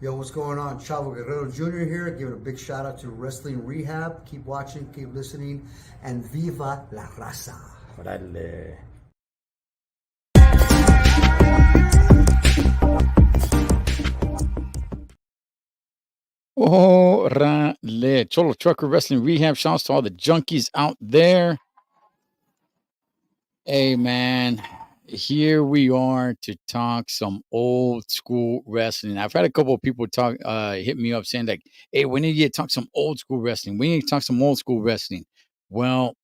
Yo, what's going on? Chavo Guerrero Jr. here, giving a big shout out to Wrestling Rehab. Keep watching, keep listening, and viva la raza. Órale. Órale. Cholo Trucker Wrestling Rehab. Shouts to all the junkies out there. Hey, man. Here we are to talk some old school wrestling. I've had a couple of people hit me up saying like, "Hey, we need to talk some old school wrestling. We need to talk some old school wrestling." Well,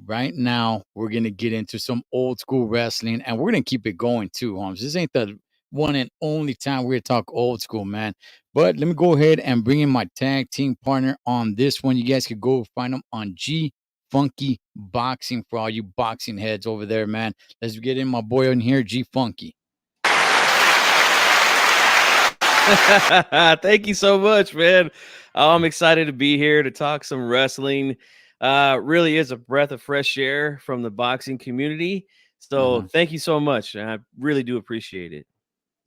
right now we're gonna get into some old school wrestling, and we're gonna keep it going too, Holmes. This ain't the one and only time we're gonna talk old school, man. But let me go ahead and bring in my tag team partner on this one. You guys could go find them on G Funky Boxing for all you boxing heads over there, man. Let's get in my boy in here, G Funky. Thank you so much, man. I'm excited to be here to talk some wrestling. Really is a breath of fresh air from the boxing community. So Uh-huh. thank you so much. I really do appreciate it.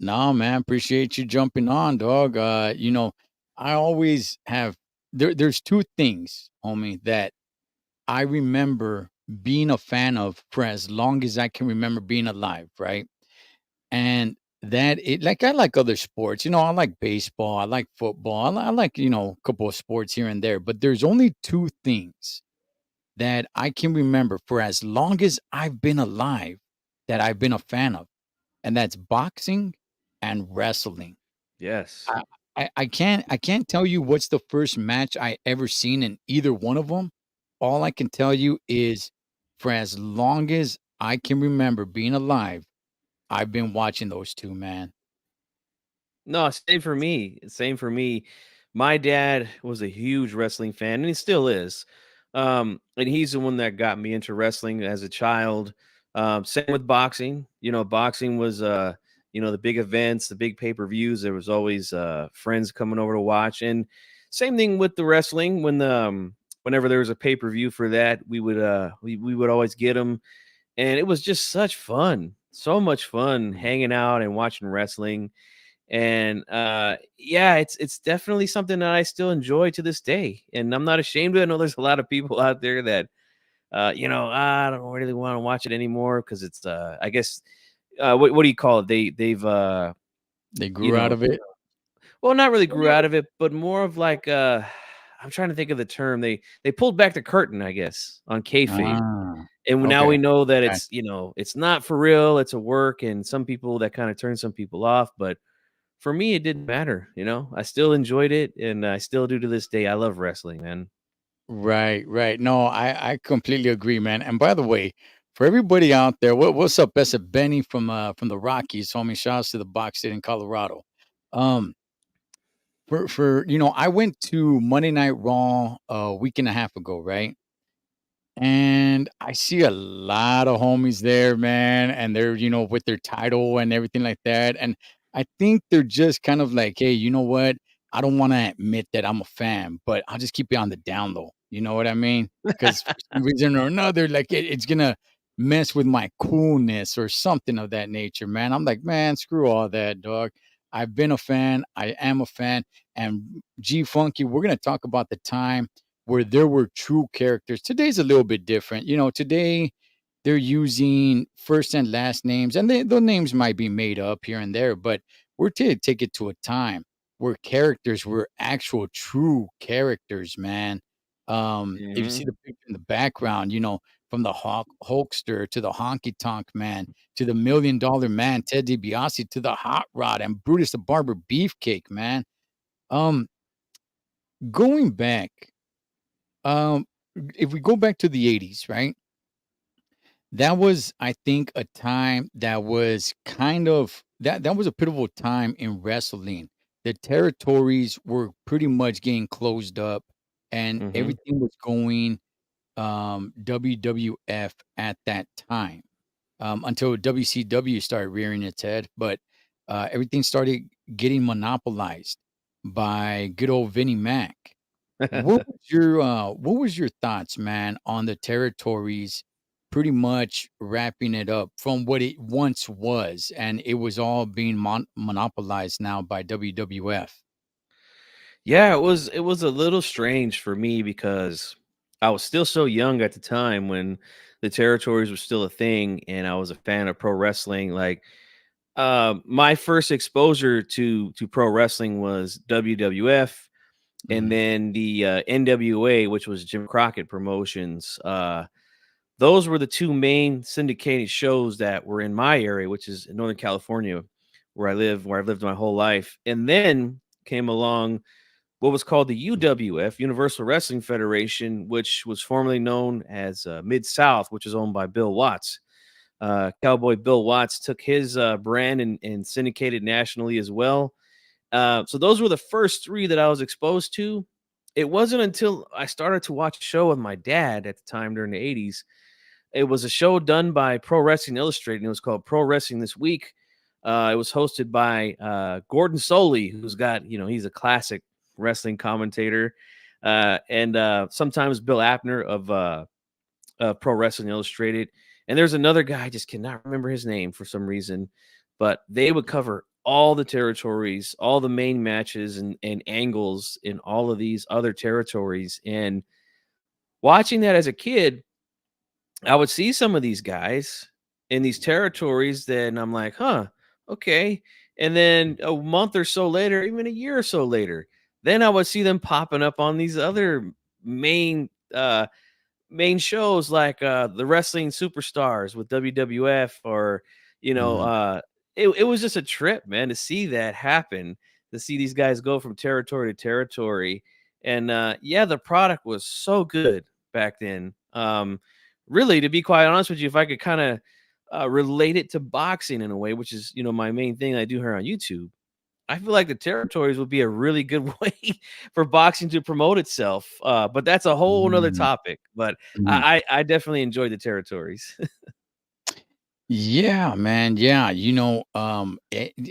No, man, appreciate you jumping on, dog. I always have there's two things, homie, that I remember being a fan of for as long as I can remember being alive, right? And that it like I like other sports, I like baseball, I like football, I like, a couple of sports here and there, but there's only two things that I can remember for as long as I've been alive that I've been a fan of, and that's boxing and wrestling. Yes. I I can't tell you what's the first match I ever seen in either one of them. All I can tell you is for as long as I can remember being alive, I've been watching those 2, man. No, same for me. Same for me. My dad was a huge wrestling fan, and he still is. And he's the one that got me into wrestling as a child. Same with boxing. Boxing was the big events, the big pay-per-views. There was always friends coming over to watch. And same thing with the wrestling. Whenever there was a pay-per-view for that, we would always get them. And it was just such fun. So much fun Mhm. hanging out and watching wrestling. And yeah, it's definitely something that I still enjoy to this day, and I'm not ashamed of it. I know there's a lot of people out there that I don't really want to watch it anymore because it's I guess what do you call it? They've They you grew out know of it? well, not really grew out of it, but more of like I'm trying to think of the term. They pulled back the curtain, I guess, on kayfabe. Ah, And now okay, we know that got it's not for real, it's a work, and some people that kind of turn some people off, but for me, it didn't matter, I still enjoyed it, and I still do to this day. I love wrestling, man. right, right. No, I completely agree, man, and by the way, for everybody out there, what's up? That's Benny from the Rockies, homie. Shouts to the Box State in Colorado. Um, I went to Monday Night Raw a week and a half ago, right? And I see a lot of homies there, man, and they're, with their title and everything like that. And I think they're just kind of like, hey, you know what? I don't want to admit that I'm a fan, but I'll just keep it on the down low. You know what I mean? Because for some reason or another, like it's gonna mess with my coolness or something of that nature, man. I'm like, man, screw all that, dog. I've been a fan. I am a fan. And G Funky, we're gonna talk about the time where there were true characters. Today's a little bit different. Today they're using first and last names, and the names might be made up here and there, but we're to take it to a time where characters were actual true characters, man. If you see Mhm. the picture in the background, from the Hulkster to the Honky Tonk Man to the $1 Million Man, Ted DiBiase to the Hot Rod and Brutus the Barber Beefcake, man. Um, going back, um, if we go back to the '80s, right? That was, I think, a time that was kind of that was a pivotal time in wrestling. The territories were pretty much getting closed up, and Mhm. everything was going WWF at that time until WCW started rearing its head. But everything started getting monopolized by good old Vinnie Mac. What was your thoughts, man, on the territories pretty much wrapping it up from what it once was, and it was all being monopolized now by WWF? Yeah, it was a little strange for me because I was still so young at the time when the territories were still a thing, and I was a fan of pro wrestling. Like, my first exposure to pro wrestling was WWF, and Mhm. then the NWA, which was Jim Crockett Promotions. Those were the two main syndicated shows that were in my area, which is in Northern California, where I live, where I've lived my whole life. And then came along what was called the UWF, Universal Wrestling Federation, which was formerly known as Mid South, which is owned by Bill Watts. Cowboy Bill Watts took his brand and syndicated nationally as well. So those were the first three that I was exposed to. It wasn't until I started to watch a show with my dad at the time during the 80s. It was a show done by Pro Wrestling Illustrated, and it was called Pro Wrestling This Week. It was hosted by Gordon Soley, who's got, he's a classic wrestling commentator, and sometimes Bill Apner of Pro Wrestling Illustrated. And there's another guy, I just cannot remember his name for some reason, but they would cover all the territories, all the main matches and angles in all of these other territories. And watching that as a kid, I would see some of these guys in these territories, then I'm like, huh, okay. And then a month or so later, even a year or so later, then I would see them popping up on these other main main shows like the wrestling superstars with WWF or you know Mhm. uh it was just a trip, man, to see that happen, to see these guys go from territory to territory. And yeah, the product was so good back then. Really, to be quite honest with you, if I could kind of relate it to boxing in a way, which is my main thing I do here on YouTube, I feel like the territories would be a really good way for boxing to promote itself. But that's a whole nother Mm, topic. But mhm. I definitely enjoyed the territories. Yeah, man. Yeah.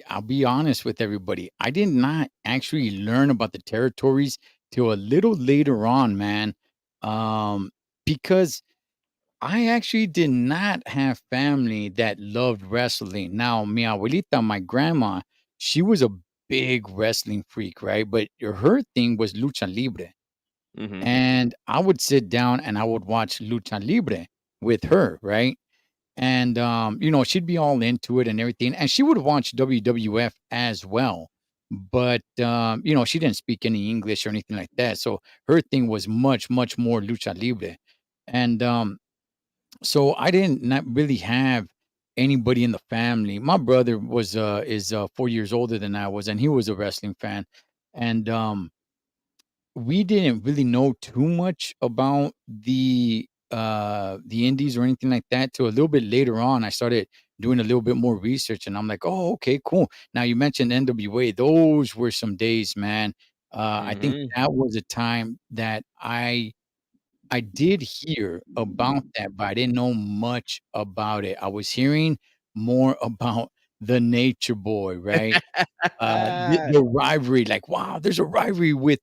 I'll be honest with everybody. I did not actually learn about the territories till a little later on, man. Um, because I actually did not have family that loved wrestling. Now, mi abuelita, my grandma, she was a big wrestling freak, right? But her thing was lucha libre. Hmm. And I would sit down and I would watch lucha libre with her, right? And she'd be all into it and everything, and she would watch WWF as well. But she didn't speak any English or anything like that, so her thing was much, much more lucha libre. And so I didn't not really have anybody in the family. My brother is 4 years older than I was, and he was a wrestling fan. And we didn't really know too much about the indies or anything like that till a little bit later on. I started doing a little bit more research, and I'm like, "Oh, okay, cool." Now you mentioned NWA; those were some days, man. I think Hmm. that was a time that I did hear about that, but I didn't know much about it. I was hearing more about the Nature Boy, right? The rivalry, like, wow, there's a rivalry with,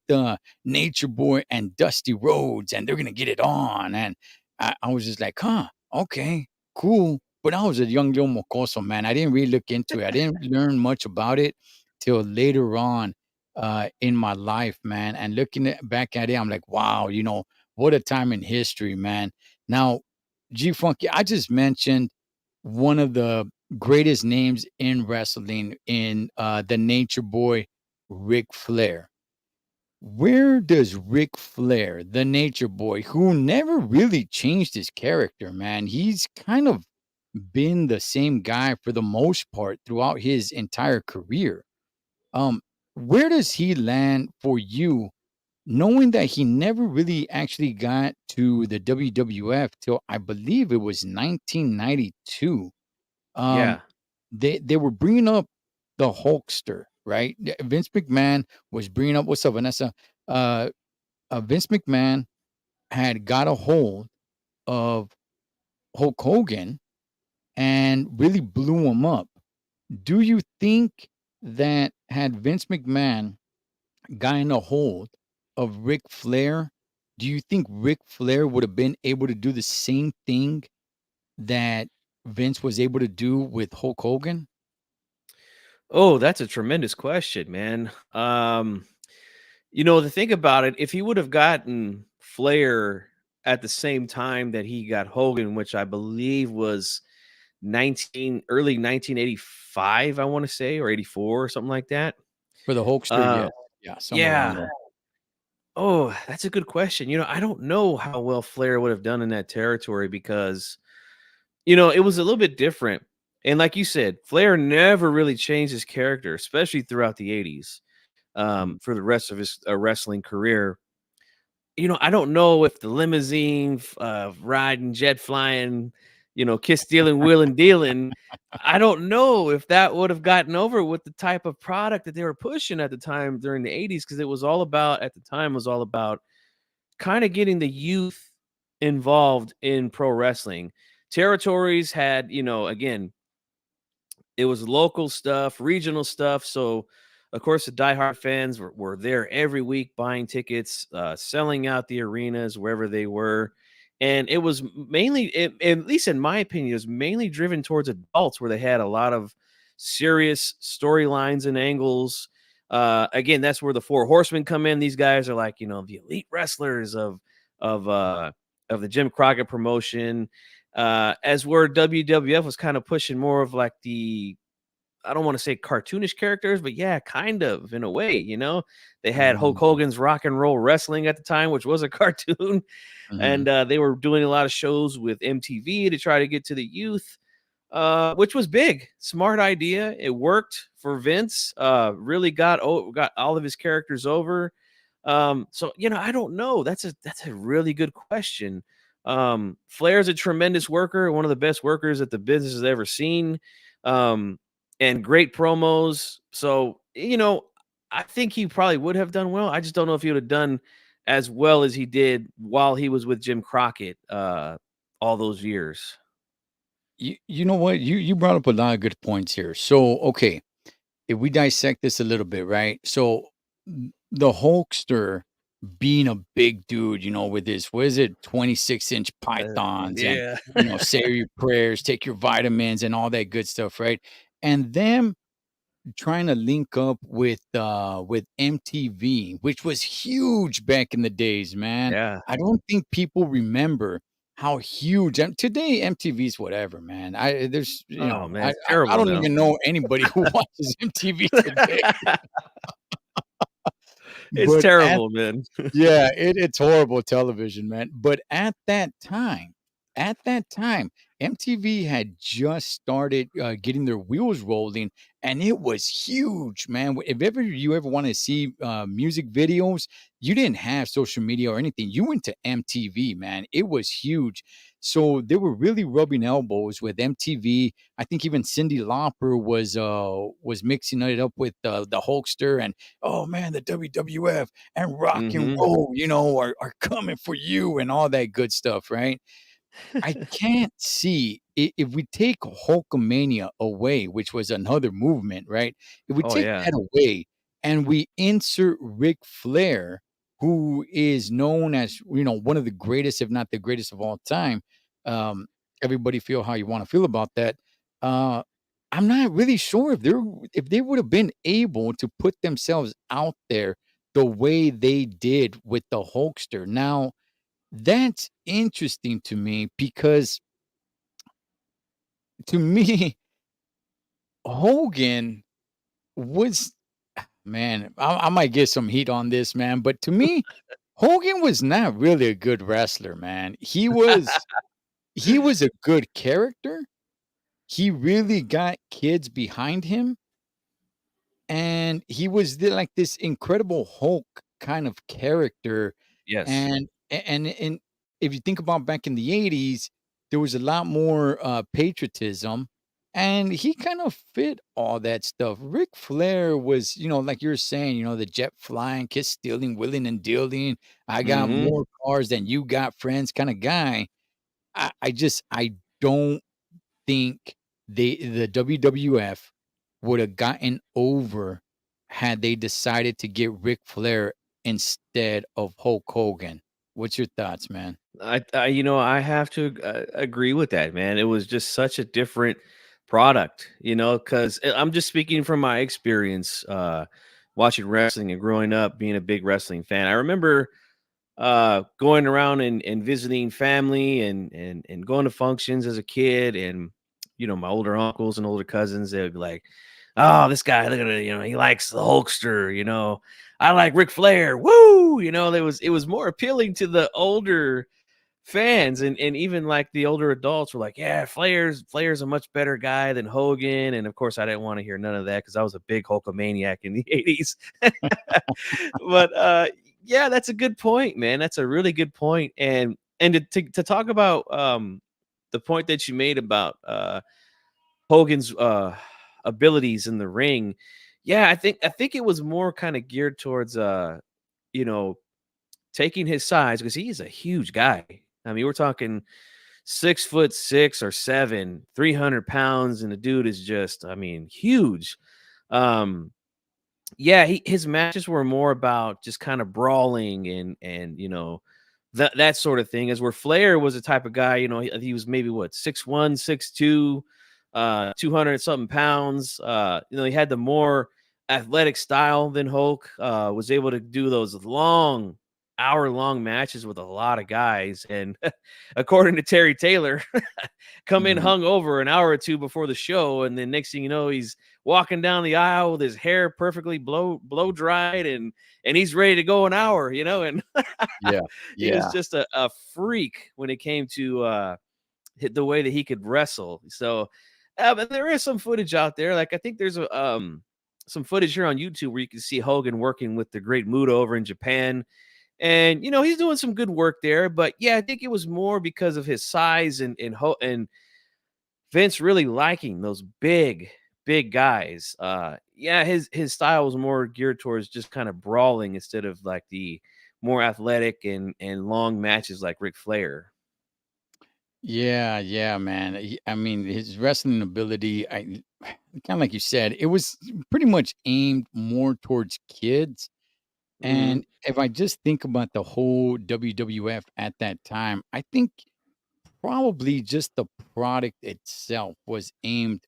Nature Boy and Dusty Rhodes, and they're gonna get it on, and I was just like, "Huh, okay, cool," but I was a young little mocoso, man. I didn't really look into it. I didn't learn much about it till later on, in my life, man, and looking back at it, I'm like, "Wow," what a time in history, man. Now, G Funky, I just mentioned one of the greatest names in wrestling in the Nature Boy, Ric Flair. Where does Ric Flair, the Nature Boy, who never really changed his character, man, he's kind of been the same guy for the most part throughout his entire career. Um, where does he land for you, knowing that he never really actually got to the WWF till I believe it was 1992? Um, Yeah. they were bringing up the Hulkster, right? Vince McMahon was bringing up what's up, Vanessa? Uh, Vince McMahon had got a hold of Hulk Hogan and really blew him up. Do you think that had Vince McMahon gotten a hold of Ric Flair, do you think Ric Flair would have been able to do the same thing that Vince was able to do with Hulk Hogan? Oh, that's a tremendous question, man. The thing about it, if he would have gotten Flair at the same time that he got Hogan, which I believe was early 1985, I want to say, or 84 or something like that. For the Hulkster, Uh, yes. Yeah, somewhere around yeah. there. Oh, that's a good question. I don't know how well Flair would have done in that territory because, it was a little bit different. And like you said, Flair never really changed his character, especially throughout the 80s, Mhm. for the rest of his wrestling career. I don't know if the limousine, riding, jet flying, kiss stealing, wheeling dealing. I don't know if that would have gotten over with the type of product that they were pushing at the time during the 80s, because it was all about, at the time, was all about kind of getting the youth involved in pro wrestling. Territories had, again, it was local stuff, regional stuff. So, of course, the diehard fans were there every week buying tickets, selling out the arenas wherever they were. And it was mainly, at least in my opinion, it was mainly driven towards adults, where they had a lot of serious storylines and angles. Again, that's where the Four Horsemen come in. These guys are like, the elite wrestlers of uh, of the Jim Crockett promotion, as where WWF was kind of pushing more of like the, I don't want to say cartoonish characters, but yeah, kind of in a way, They had Hulk Mm, Hogan's Rock and Roll Wrestling at the time, which was a cartoon, mhm. and they were doing a lot of shows with MTV to try to get to the youth, which was big. Smart idea. It worked for Vince. Really got all of his characters over. So I don't know. That's a really good question. Flair's a tremendous worker, one of the best workers that the business has ever seen. Um, and great promos. So, I think he probably would have done well. I just don't know if he would have done as well as he did while he was with Jim Crockett, all those years. You know what? You brought up a lot of good points here. So, okay, if we dissect this a little bit, right? So, the Hulkster being a big dude, with his, what is it, 26-inch pythons and, Yeah. say your prayers, take your vitamins and all that good stuff, right? And them trying to link up with MTV, which was huge back in the days, man. Yeah. I don't think people remember how huge, and today MTV's whatever, man. There's, Oh, man, I it's I terrible don't now. even know anybody who watches MTV today. It's But at terrible, man. yeah, it's horrible television, man. But at that time, MTV had just started getting their wheels rolling, and it was huge, man. If ever you ever want to see music videos, you didn't have social media or anything. You went to MTV, man. It was huge. So they were really rubbing elbows with MTV. I think even Cyndi Lauper was mixing it up with the Hulkster, and oh man, the WWF and rock and Mhm. roll, are coming for you and all that good stuff, right? I can't see if we take Hulkamania away, which was another movement, right? If we Oh, take yeah. that away and we insert Ric Flair, who is known as, one of the greatest, if not the greatest of all time. Um, Everybody feel how you want to feel about that. Uh, I'm not really sure if they would have been able to put themselves out there the way they did with the Hulkster. Now, that's interesting to me because to me, Hogan was, man, I might get some heat on this, man, but to me, Hogan was not really a good wrestler, man. He was a good character. He really got kids behind him, and he was like this incredible Hulk kind of character. Yes. And if you think about back in the 80s, there was a lot more patriotism, and he kind of fit all that stuff. Ric Flair was, like you're saying, the jet flying, kiss stealing, willing and dealing. I got Mhm. more cars than you got friends kind of guy. I don't think the WWF would have gotten over had they decided to get Ric Flair instead of Hulk Hogan. What's your thoughts, man? I have to agree with that, man. It was just such a different product, because I'm just speaking from my experience. watching wrestling and growing up being a big wrestling fan. I remember going around and visiting family and going to functions as a kid, and my older uncles and older cousins, they would be like, oh, this guy, look at it, he likes the Hulkster, I like Ric Flair, woo, it was more appealing to the older fans, and even like the older adults were like, yeah, Flair's a much better guy than Hogan. And of course I didn't want to hear none of that because I was a big Hulkamaniac in the 80s. But yeah, that's a good point, man. That's a really good point. And to talk about the point that you made about Hogan's abilities in the ring. Yeah, I think it was more kind of geared towards you know taking his size, because he's a huge guy. I mean, we're talking 6'6" or 7", 300 pounds, and the dude is just, I mean, huge. Um, yeah, his matches were more about just kind of brawling and that sort of thing. As where Flair was the type of guy, he was maybe what, 6'1", 6'2", 200 something pounds. He had the more athletic style than Hulk. Was able to do those long, hour-long matches with a lot of guys. And according to Terry Taylor, come in Mhm. hung over an hour or two before the show, and then next thing you know, he's walking down the aisle with his hair perfectly blow dried, and he's ready to go an hour. And Yeah, he was yeah. just a freak when it came to the way that he could wrestle. So, but there is some footage out there. Like, I think there's some footage here on YouTube where you can see Hogan working with the Great Muta over in Japan, and he's doing some good work there. But yeah, I think it was more because of his size and Vince really liking those big guys. Yeah, his style was more geared towards just kind of brawling instead of like the more athletic and long matches like Ric Flair. Yeah, yeah, man. I mean, his wrestling ability, kind of like you said, it was pretty much aimed more towards kids. Hmm. And if I just think about the whole WWF at that time, I think probably just the product itself was aimed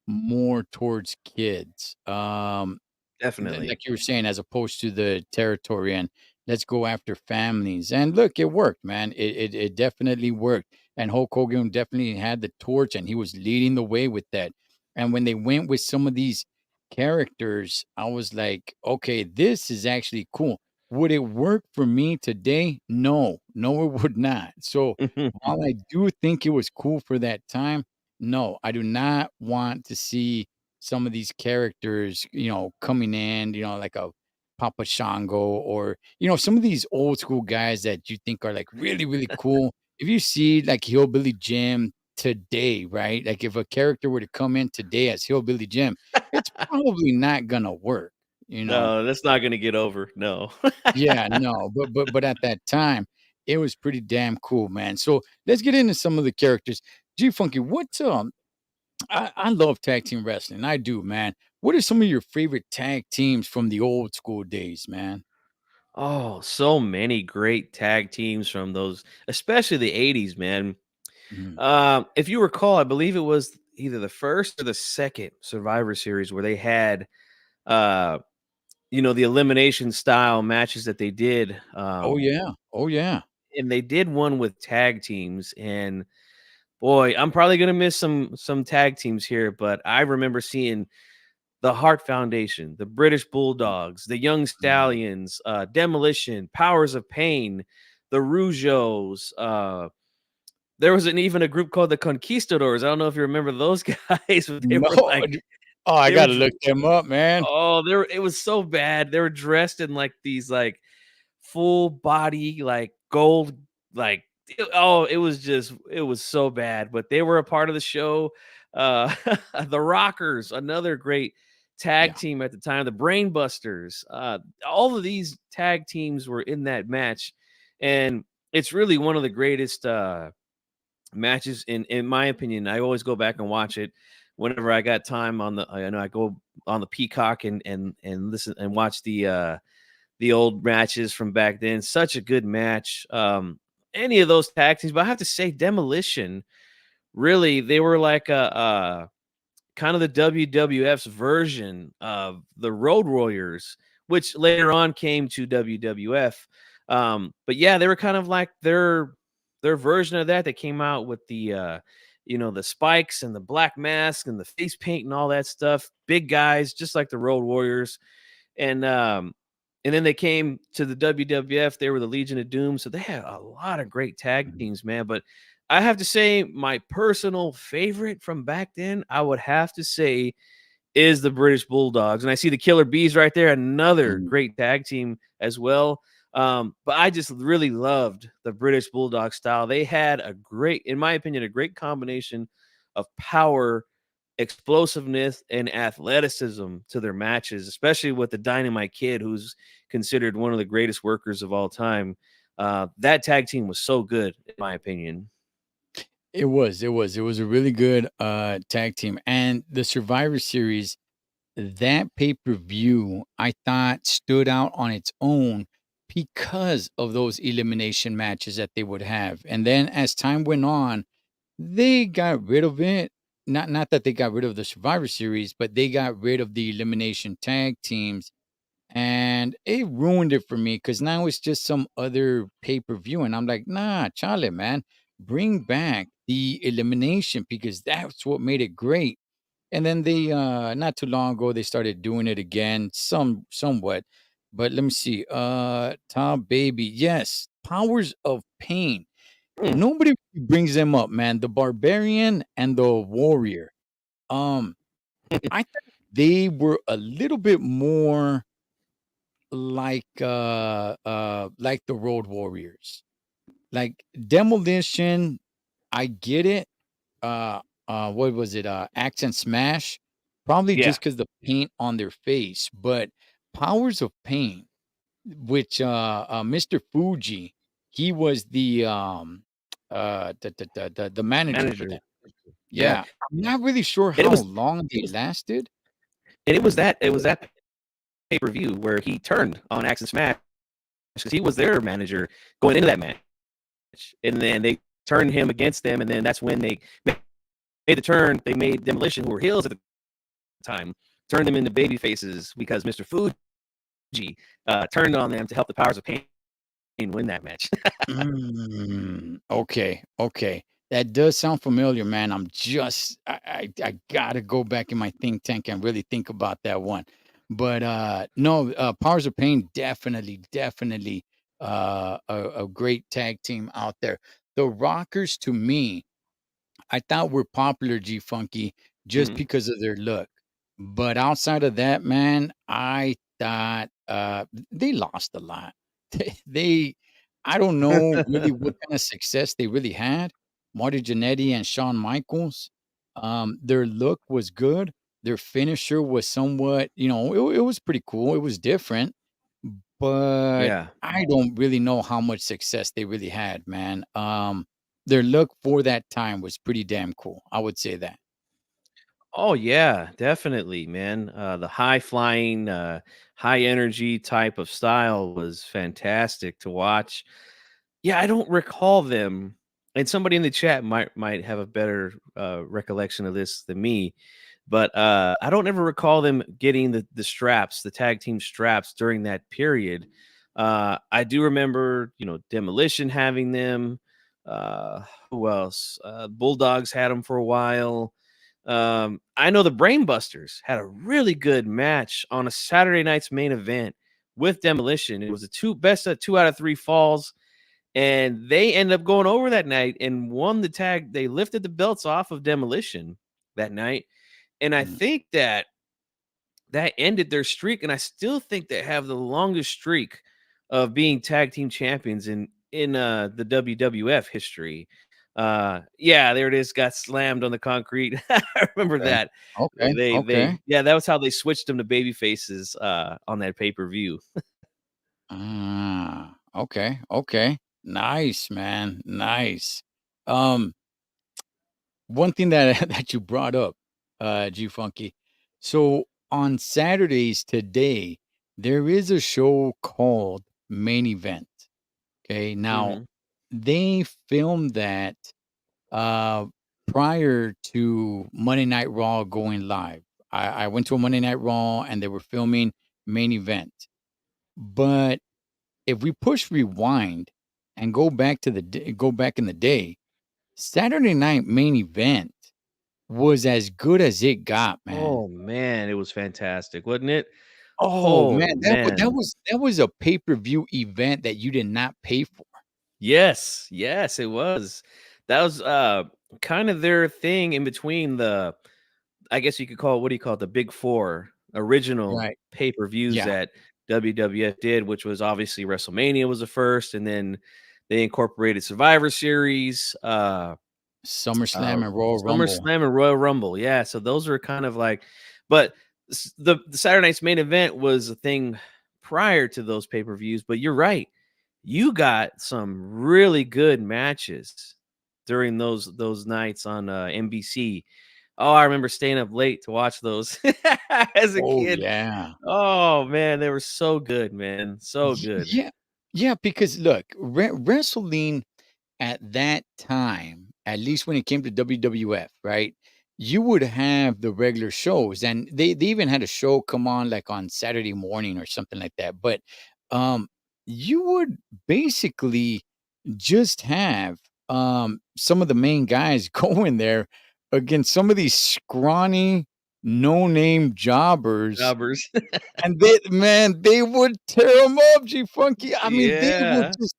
more towards kids. Definitely. Like you were saying, as opposed to the territory, and let's go after families. And look, it worked, man. It definitely worked. And Hulk Hogan definitely had the torch, and he was leading the way with that. And when they went with some of these characters, I was like, okay, this is actually cool. Would it work for me today? No, no, it would not. So while I do think it was cool for that time, no, I do not want to see some of these characters, coming in, like a Papa Shango, or, some of these old school guys that you think are like really, really cool. If you see like Hillbilly Jim today, right? Like if a character were to come in today as Hillbilly Jim, it's probably not gonna work, you know. No, that's not gonna get over. No. Yeah, no, but at that time, it was pretty damn cool, man. So let's get into some of the characters. G Funky, I love tag team wrestling. I do, man. What are some of your favorite tag teams from the old school days, man? Oh, so many great tag teams from those, especially the 80s, man. Mhm. If you recall, I believe it was either the first or the second Survivor Series where they had uh the elimination style matches that they did. Oh yeah. Oh yeah. And they did one with tag teams, and boy, I'm probably gonna miss some tag teams here, but I remember seeing the Hart Foundation, the British Bulldogs, the Young Mhm. Stallions, Demolition, Powers of Pain, the Rougeos. There was even a group called the Conquistadors. I don't know if you remember those guys, but they No, were like oh, I they were gotta look them up, man. it was so bad. They were dressed in like these like full body, like gold, like it was so bad, but they were a part of the show. Uh the Rockers, another great tag Yeah. team at the time, the Brainbusters. All of these tag teams were in that match, and it's really one of the greatest matches in my opinion. I always go back and watch it whenever I got time on the I go on the Peacock and listen and watch the old matches from back then. Such a good match. Any of those tag teams, but I have to say, Demolition, really, they were like a kind of the WWF's version of the Road Warriors which later on came to WWF. But yeah, they were kind of like their version of that. They came out with the the spikes and the black mask and the face paint and all that stuff. Big guys, just like the Road Warriors. And then they came to the WWF. They were the Legion of Doom, so they had a lot of great tag Mhm. teams, man. But I have to say, my personal favorite from back then, I would have to say, is the British Bulldogs. And I see the Killer Bees right there, another Mm. great tag team as well. But I just really loved the British Bulldog style. They had a great, in my opinion, a great combination of power, explosiveness, and athleticism to their matches, especially with the Dynamite Kid, who's considered one of the greatest workers of all time. That tag team was so good, in my opinion. It was a really good tag team. And the Survivor Series, that pay-per-view, I thought stood out on its own because of those elimination matches that they would have. And then as time went on, they got rid of it. Not that they got rid of the Survivor Series, but they got rid of the elimination tag teams, and it ruined it for me because now it's just some other pay-per-view, and I'm like, "Nah, Charlie, man, bring back the elimination because that's what made it great." And then they not too long ago they started doing it again, somewhat. But let me see. Tom Baby, yes, Powers of Pain. Mm. Nobody brings them up, man. The Barbarian and the Warrior. Um, I thought they were a little bit more like the Road Warriors. Like Demolition, I get it. What was it? Accent Smash, probably Yeah, just because the paint on their face. But Powers of Pain, which Mr. Fuji, he was the manager for manager. that. Yeah, Yeah, I'm not really sure and how long they lasted. it was that pay per view where he turned on Axe and Smash because he was their manager going into that match, and then they turned him against them, and then that's when they made the turn. They made Demolition, who were heels at the time, turned them into baby faces because Mr. Fuji turned on them to help the Powers of Pain win that match. Okay, okay. That does sound familiar, man. I gotta go back in my think tank and really think about that one. But no, Powers of Pain definitely a great tag team out there. The Rockers to me, I thought were popular, G Funky, just Mhm. because of their look. But outside of that, man, I thought they lost a lot. They I don't know really what kind of success they really had. Marty Jannetty and Shawn Michaels, their look was good. Their finisher was somewhat, it was pretty cool. It was different, but Yeah. I don't really know how much success they really had, man. Their look for that time was pretty damn cool. I would say that. Oh yeah, definitely, man. The high flying, high energy type of style was fantastic to watch. Yeah, I don't recall them, and somebody in the chat might have a better recollection of this than me. But I don't ever recall them getting the straps, the tag team straps during that period. I do remember, Demolition having them. Who else? Bulldogs had them for a while. I know the Brainbusters had a really good match on a Saturday night's main event with Demolition. It was a best of 2 out of 3 falls, and they ended up going over that night and won the tag. They lifted the belts off of Demolition that night, and I Mm. think that ended their streak. And I still think they have the longest streak of being tag team champions in the WWF history. Yeah, there it is. Got slammed on the concrete. I remember Okay. that. Okay. Okay. Yeah, that was how they switched them to baby faces on that pay per view. Okay. Okay. Nice, man. Nice. Um, One thing that that you brought up, G Funky. So on Saturdays today, there is a show called Main Event. Okay. Now Hmm. they filmed that uh prior to Monday Night Raw going live. I went to a Monday Night Raw and they were filming Main Event. But if we push rewind and go back in the day, Saturday Night Main Event was as good as it got, man. Oh, man, it was fantastic, wasn't it? Oh, Oh, man, man. that was a pay-per-view event that you did not pay for. Yes, yes, it was. That was, kind of their thing in between the I guess you could call it what do you call it? The Big 4 original Right. pay-per-views Yeah. that WWF did, which was obviously WrestleMania was the first, and then they incorporated Survivor Series, SummerSlam and Royal Rumble. SummerSlam and Royal Rumble. Yeah, so those were kind of like, but the Saturday Night's Main Event was a thing prior to those pay-per-views, but you're right. You got some really good matches during those nights on NBC. Oh, I remember staying up late to watch those as a Oh, kid. yeah. Oh man, they were so good, man. So good. Yeah. Yeah, because look, wrestling at that time, at least when it came to WWF, right? You would have the regular shows, and they even had a show come on like on Saturday morning or something like that. But um, you would basically just have some of the main guys go in there against some of these scrawny, no-name jobbers, Jobbers. and they would tear them up, G Funky. I mean, they would Yeah. just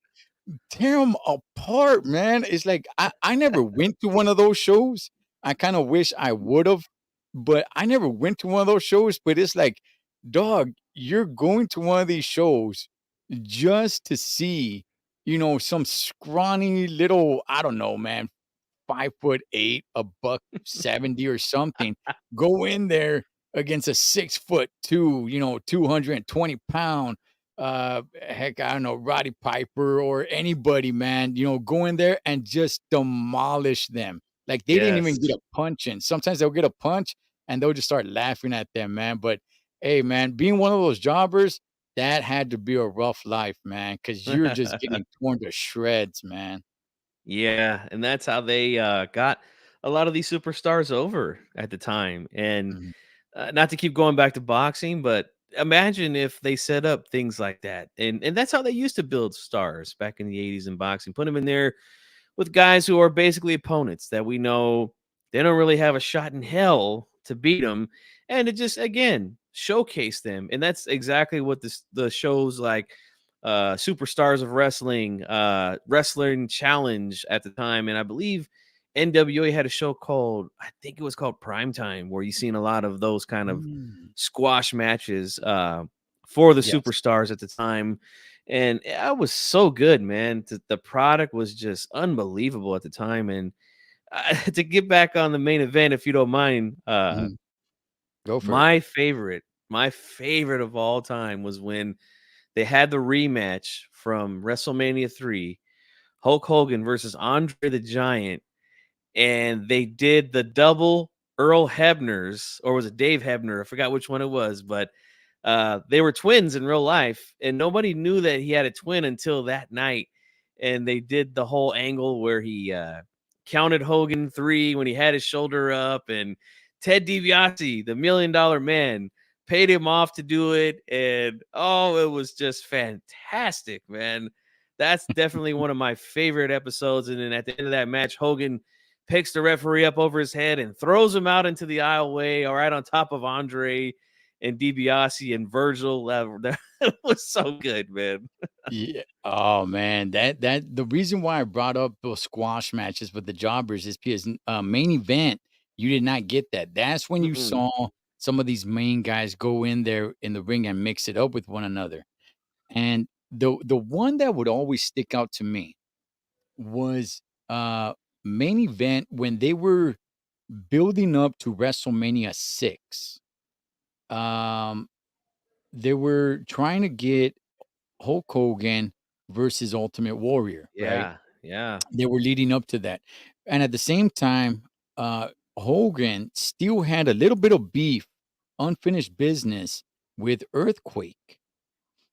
tear them apart, man. It's like I never went to one of those shows. I kinda wish I would've, but I never went to one of those shows, but it's like, dog, you're going to one of these shows just to see, some scrawny little, I don't know, man, 5'8", a buck 70 or something, go in there against a 6'2", 220 pound, heck, I don't know, Roddy Piper or anybody, man, go in there and just demolish them. Like they didn't even get Yes. a punch in. Sometimes they'll get a punch and they'll just start laughing at them, man. But hey, man, being one of those jobbers, that had to be a rough life, man, because you're just getting torn to shreds, man. Yeah, and that's how they got a lot of these superstars over at the time. And Mhm. not to keep going back to boxing, but imagine if they set up things like that. And that's how they used to build stars back in the 80s in boxing. Put them in there with guys who are basically opponents that we know they don't really have a shot in hell to beat them, and to just again showcase them. And that's exactly what the shows like Superstars of Wrestling, Wrestling Challenge at the time, and I believe NWA had a show called, I think it was called Primetime, where you seen a lot of those kind of Mm. squash matches for the Yes. superstars at the time. And I was so good, man. The product was just unbelievable at the time. And to get back on the main event, if you don't mind, Mhm. Go for it. my favorite, my favorite of all time was when they had the rematch from WrestleMania 3, Hulk Hogan versus Andre the Giant, and they did the double Earl Hebners, or was it Dave Hebner? I forgot which one it was, but they were twins in real life, and nobody knew that he had a twin until that night. And they did the whole angle where he counted Hogan 3 when he had his shoulder up, and Ted DiBiase, the $1 Million Man, paid him off to do it. And oh, it was just fantastic, man. That's definitely one of my favorite episodes. And then at the end of that match, Hogan picks the referee up over his head and throws him out into the aisleway, all right, on top of Andre and DiBiase and Virgil. That was so good, man. Yeah. Oh man, that the reason why I brought up those squash matches with the jobbers is because main event you did not get that. That's when you Mm-mm. saw some of these main guys go in there in the ring and mix it up with one another. And the one that would always stick out to me was main event when they were building up to WrestleMania 6. Um, they were trying to get Hulk Hogan versus Ultimate Warrior, right? Yeah, yeah. They were leading up to that. And at the same time, Hogan still had a little bit of beef, unfinished business with Earthquake.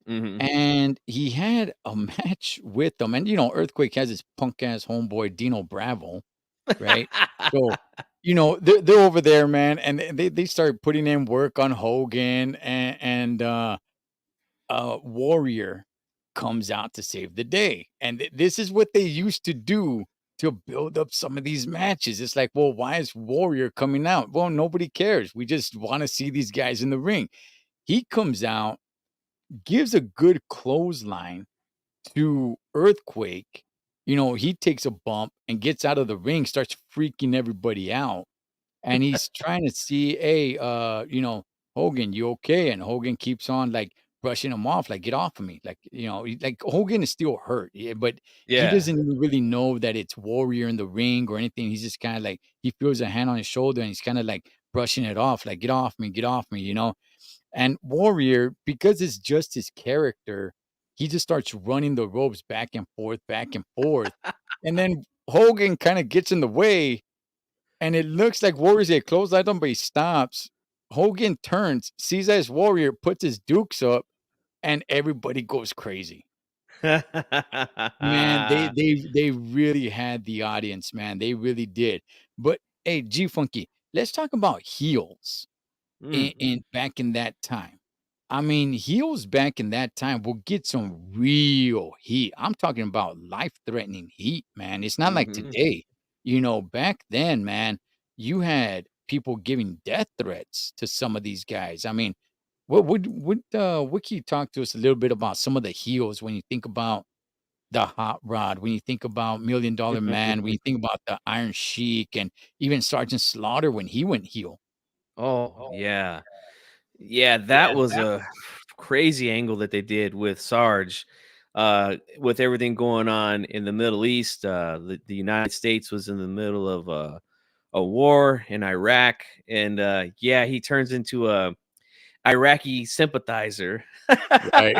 Mhm. And he had a match with them. And, Earthquake has his punk ass homeboy, Dino Bravo, right? So, they're over there, man. And they start putting in work on Hogan. And Warrior comes out to save the day. And this is what they used to do to build up some of these matches. It's like, well, why is Warrior coming out? Well, nobody cares. We just want to see these guys in the ring. He comes out, gives a good clothesline to Earthquake. He takes a bump and gets out of the ring, starts freaking everybody out. And he's trying to see, hey, Hogan, you okay? And Hogan keeps on like brushing him off, like, get off of me. Like, like Hogan is still hurt, yeah, but he Yeah. doesn't even really know that it's Warrior in the ring or anything. He's just kind of like, he feels a hand on his shoulder and he's kind of like brushing it off, like, get off me. And Warrior, because it's just his character, he just starts running the ropes back and forth, back and forth. And then Hogan kind of gets in the way and it looks like Warrior's a clothesline him, but he stops. Hogan turns, sees that it's Warrior, puts his dukes up, and everybody goes crazy. Man, they really had the audience, man. They really did. But hey, G Funky, let's talk about heels Mm. in back in that time. I mean, heels back in that time will get some real heat. I'm talking about life-threatening heat, man. It's not like Mhm. today. Back then, man, you had people giving death threats to some of these guys. I mean, what can you talk to us a little bit about some of the heels when you think about the Hot Rod, when you think about Million Dollar Man, when you think about the Iron Sheik, and even Sergeant Slaughter when he went heel? Oh, yeah. Yeah, that was a crazy angle that they did with Sarge. With everything going on in the Middle East, the United States was in the middle of a war in Iraq, and yeah, he turns into a Iraqi sympathizer. Right.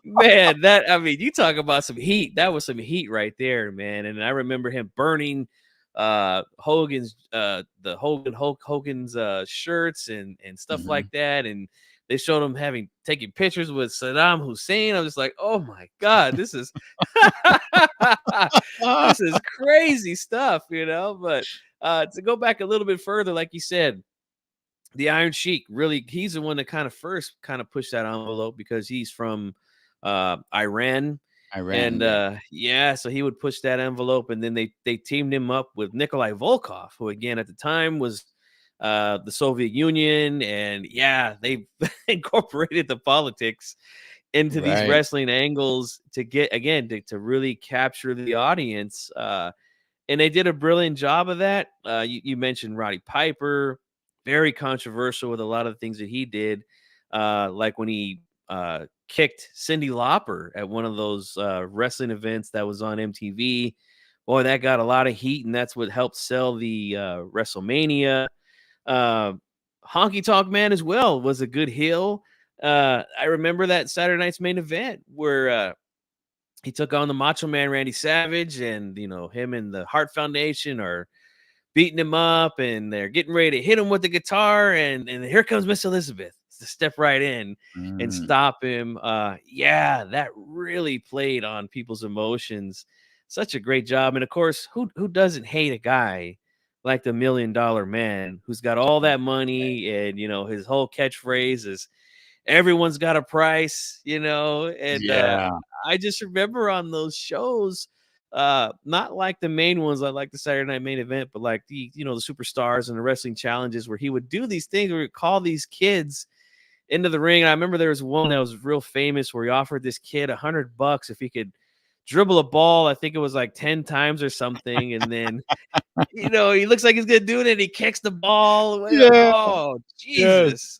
Man, that I mean, you talk about some heat. That was some heat right there, man. And I remember him burning Hogan's the Hogan's shirts and stuff like Mhm. that. And they showed him having taking pictures with Saddam Hussein. I was just like, oh my god, this is this is crazy stuff, But to go back a little bit further, like you said, the Iron Sheik really he's the one that kind of first kind of pushed that envelope because he's from Iran. Iran, And yeah. yeah, so he would push that envelope, and then they teamed him up with Nikolai Volkov, who again at the time was the Soviet Union, and yeah, they incorporated the politics into these Right. wrestling angles to get again to really capture the audience. And they did a brilliant job of that. You mentioned Roddy Piper, very controversial with a lot of the things that he did, like when he kicked Cyndi Lauper at one of those wrestling events that was on MTV. Boy, that got a lot of heat, and that's what helped sell the WrestleMania. Uh, Honky Tonk Man as well was a good heel. I remember that Saturday Night's Main Event where he took on the Macho Man Randy Savage, and him and the Hart Foundation are beating him up, and they're getting ready to hit him with the guitar, and here comes Miss Elizabeth to step right in and Mm. stop him. Yeah, that really played on people's emotions. Such a great job, and of course, who doesn't hate a guy like the Million Dollar Man who's got all that money, and his whole catchphrase is everyone's got a price, and Yeah. I just remember on those shows, not like the main ones, like the Saturday Night Main Event, but like the superstars and the wrestling challenges where he would do these things where he'd call these kids into the ring. And I remember there was one that was real famous where he offered this kid $100 if he could dribble a ball. I think it was like 10 times or something. And then, he looks like he's gonna do it and he kicks the ball away. Yeah. Oh, Yes. Jesus.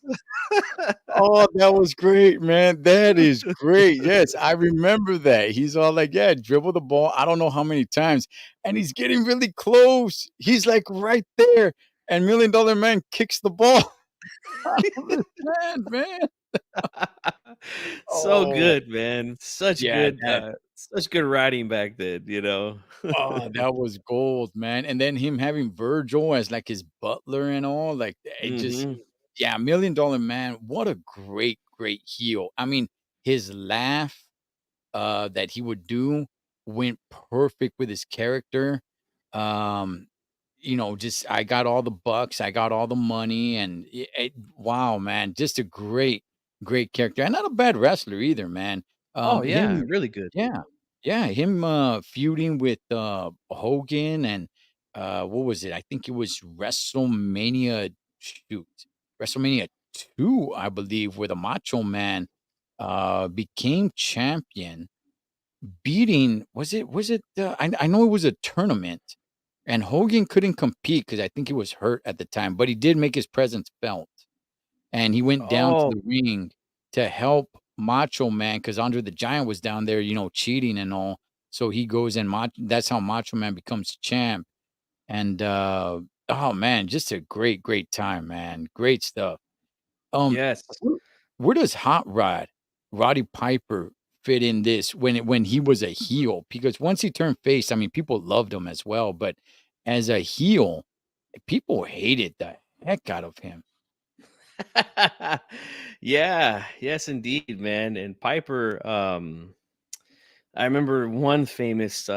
Oh, that was great, man. That is great. Yes, I remember that. He's all like, "Yeah, dribble the ball." I don't know how many times, and he's getting really close. He's like right there, and Million Dollar Man kicks the ball. I understand, man. So Oh, good, man. yeah, that Such good writing back then. oh, that was gold, man. And then him having Virgil as like his butler and all, like it just Mhm. yeah, Million Dollar Man, what a great, great heel. I mean, his laugh that he would do went perfect with his character. Um, just I got all the bucks, I got all the money, and wow, man, just a great. Great character, and not a bad wrestler either, man. Oh yeah, Him really good. yeah, yeah, him, feuding with, Hogan and, what was it? I think it was WrestleMania shoot, WrestleMania 2, I believe, where the Macho Man, became champion, beating I know it was a tournament, and Hogan couldn't compete because I think he was hurt at the time, but he did make his presence felt. And he went down to Oh the ring to help Macho Man because Andre the Giant was down there, cheating and all. So he goes and that's how Macho Man becomes champ. And oh man, just a great, great time, man. Great stuff. Um, yes. where, where does Hot Rod, Roddy Piper, fit in this when he was a heel? Because once he turned face, I mean, people loved him as well, but as a heel, people hated the heck out of him. Yeah, yes, indeed, man. And Piper, I remember one famous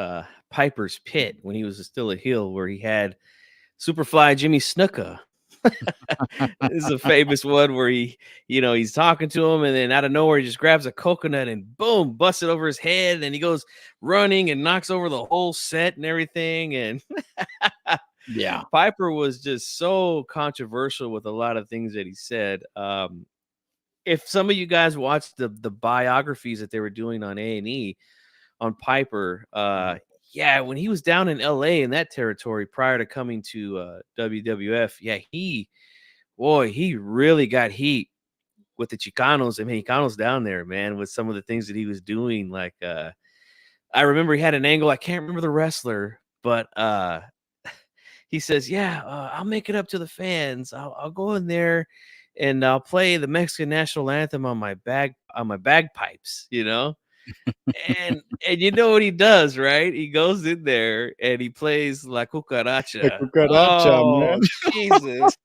Piper's Pit when he was still a heel, where he had Superfly Jimmy Snuka. This is a famous one where he's talking to him, and then out of nowhere, he just grabs a coconut and boom, busts it over his head, and he goes running and knocks over the whole set and everything. And Yeah. Piper was just so controversial with a lot of things that he said. If some of you guys watched the biographies that they were doing on A&E on Piper, yeah, when he was down in LA in that territory prior to coming to WWF, yeah, he really got heat with the Chicanos and Mexicanos down there, man, with some of the things that he was doing. Like I remember he had an angle, I can't remember the wrestler, but he says, "Yeah, I'll make it up to the fans. I'll go in there and I'll play the Mexican national anthem on my bagpipes, you know." And you know what he does, right? He goes in there and he plays La The Cucaracha. cucaracha, man. Oh, Jesus.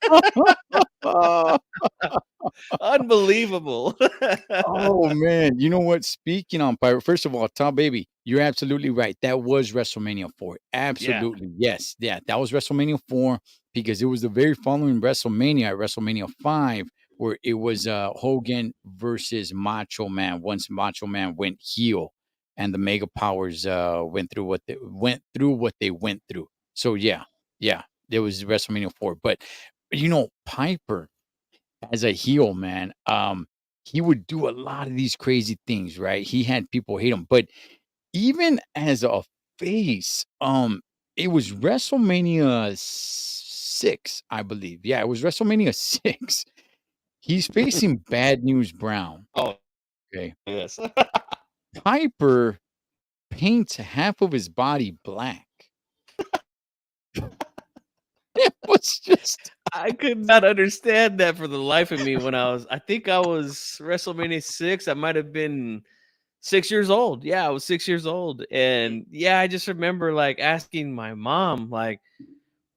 Unbelievable. Oh, man. You know what? Speaking on Pirate, first of all, Tom Baby, you're absolutely right. That was WrestleMania 4. Yeah. Absolutely. Yes. Yeah. That was WrestleMania 4 because it was the very following WrestleMania at WrestleMania 5 where it was Hogan versus Macho Man once Macho Man went heel and the Mega Powers went through. So yeah. Yeah. There was WrestleMania 4. But Piper as a heel, man, he would do a lot of these crazy things, right? He had people hate him, but even as a face, it was WrestleMania 6, I believe. Yeah, it was WrestleMania 6. He's facing Bad News Brown. Oh, Okay. yes. Piper paints half of his body black. It was just I could not understand that for the life of me when I think I was WrestleMania 6. I might have been 6 years old. Yeah, I was 6 years old. And yeah, I just remember like asking my mom, like,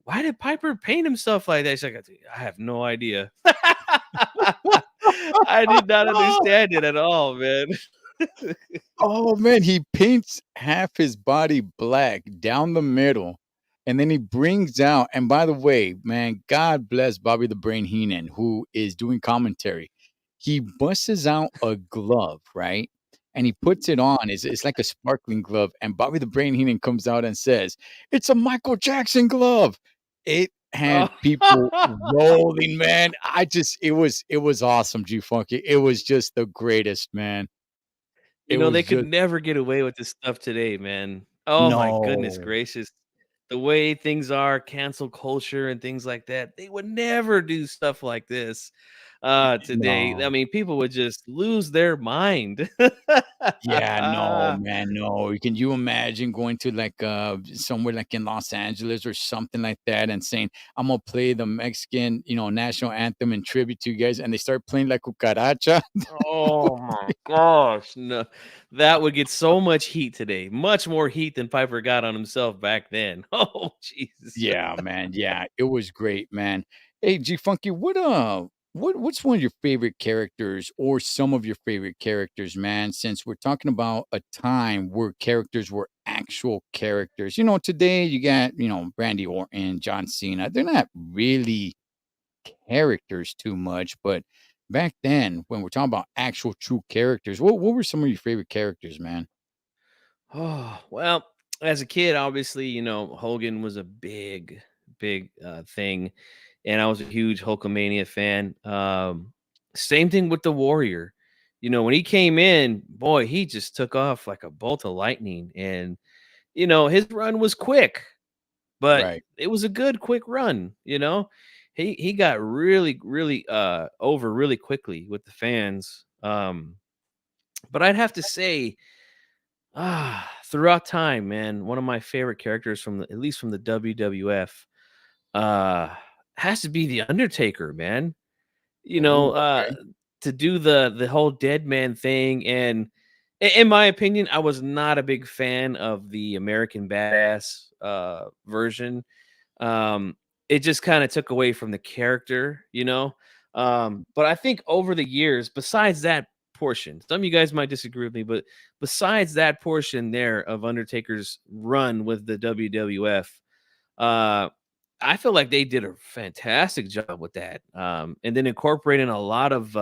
why did Piper paint himself like that? She's like, I have no idea. I did not understand it at all, man. Oh, man, he paints half his body black down the middle, and then he brings out and by the way, man, God bless Bobby the Brain Heenan, who is doing commentary. He busts out a glove, right? And he puts it on. It's like a sparkling glove, and Bobby the Brain Heenan comes out and says, "It's a Michael Jackson glove." It had people Oh. rolling, man. It was awesome, G Funky. It was just the greatest, man. It They was could just never get away with this stuff today, man. Oh my goodness no. gracious. The way things are, cancel culture and things like that, they would never do stuff like this today. I No. mean, people would just lose their mind. Yeah, no, man, no. Can you imagine going to like somewhere like in Los Angeles or something like that and saying, I'm gonna play the Mexican, national anthem in tribute to you guys, and they start playing like cucaracha? Oh my gosh. No, that would get so much heat today. Much more heat than Piper got on himself back then. Oh, Jesus. Yeah, man. Yeah, it was great, man. Hey, G Funky, what's one of your favorite characters or some of your favorite characters, man? Since we're talking about a time where characters were actual characters. Today you got, Randy Orton, John Cena. They're not really characters too much, but back then, when we're talking about actual true characters, what were some of your favorite characters, man? Oh, well, as a kid, obviously, Hogan was a big thing. And I was a huge Hulkamania fan. Same thing with the Warrior. When he came in, boy, he just took off like a bolt of lightning. And, his run was quick, but Right. it was a good quick run. He got really, really over really quickly with the fans. But I'd have to say, throughout time, man, one of my favorite characters at least from the WWF, uh, has to be the Undertaker, man. You Oh, know, uh, okay. to do the whole dead man thing, and in my opinion, I was not a big fan of the American Badass version. um, it just kind of took away from the character. But I think over the years, besides that portion, some of you guys might disagree with me, but besides that portion there of Undertaker's run with the WWF, uh, I feel like they did a fantastic job with that. And then incorporating a lot of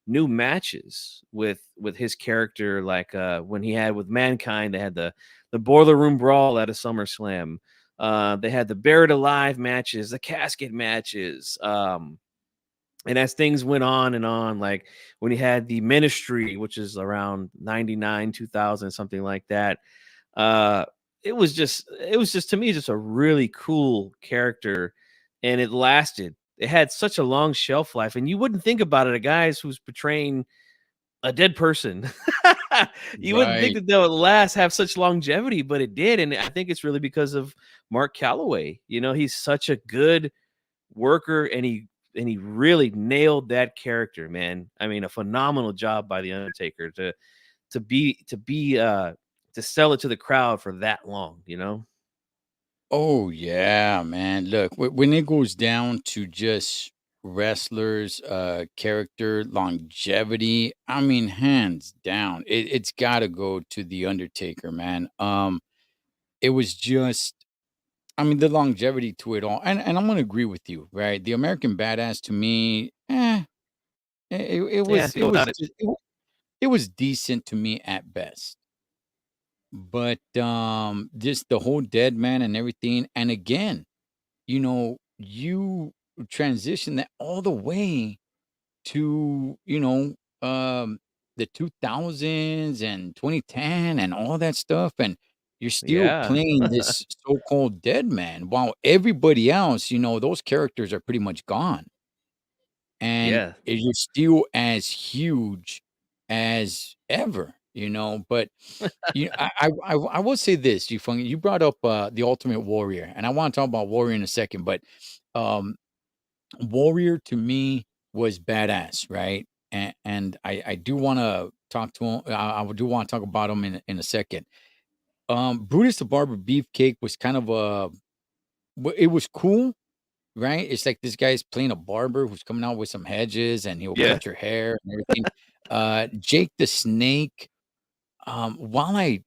new matches with his character, like when he had with Mankind, they had the Boiler Room Brawl at a SummerSlam. They had the Buried Alive matches, the casket matches. And as things went on and on, like when he had the Ministry, which is around 99, 2000, something like that. Uh, it was just to me just a really cool character, and it lasted. It had such a long shelf life, and you wouldn't think about it. A guy who's portraying a dead person. You wouldn't think Right. that would last, have such longevity, but it did, and I think it's really because of Mark Calloway. He's such a good worker, and he really nailed that character, man. I mean, a phenomenal job by the Undertaker to sell it to the crowd for that long. Oh, yeah, man. Look, when it goes down to just wrestlers, character longevity, I mean, hands down, it's got to go to the Undertaker, man. It was just, I mean, the longevity to it all, and I'm gonna agree with you, right? The American Badass to me, it Yeah, was it go was without it. just, it was decent to me at best. But just the whole dead man and everything, and again, you transition that all the way to, the 2000s and 2010 and all that stuff, and you're still Yeah. playing this so-called dead man while everybody else, those characters are pretty much gone, and Yeah. you're still as huge as ever, but I will say this, you brought up, The Ultimate Warrior, and I wanna talk about Warrior in a second, but, um, Warrior to me was badass, right? And I do wanna talk to him I do wanna talk about him in a second. Brutus the Barber Beefcake was kind of it was cool, right? It's like this guy's playing a barber who's coming out with some hedges, and he'll Yeah. cut your hair and everything. Jake the Snake, while I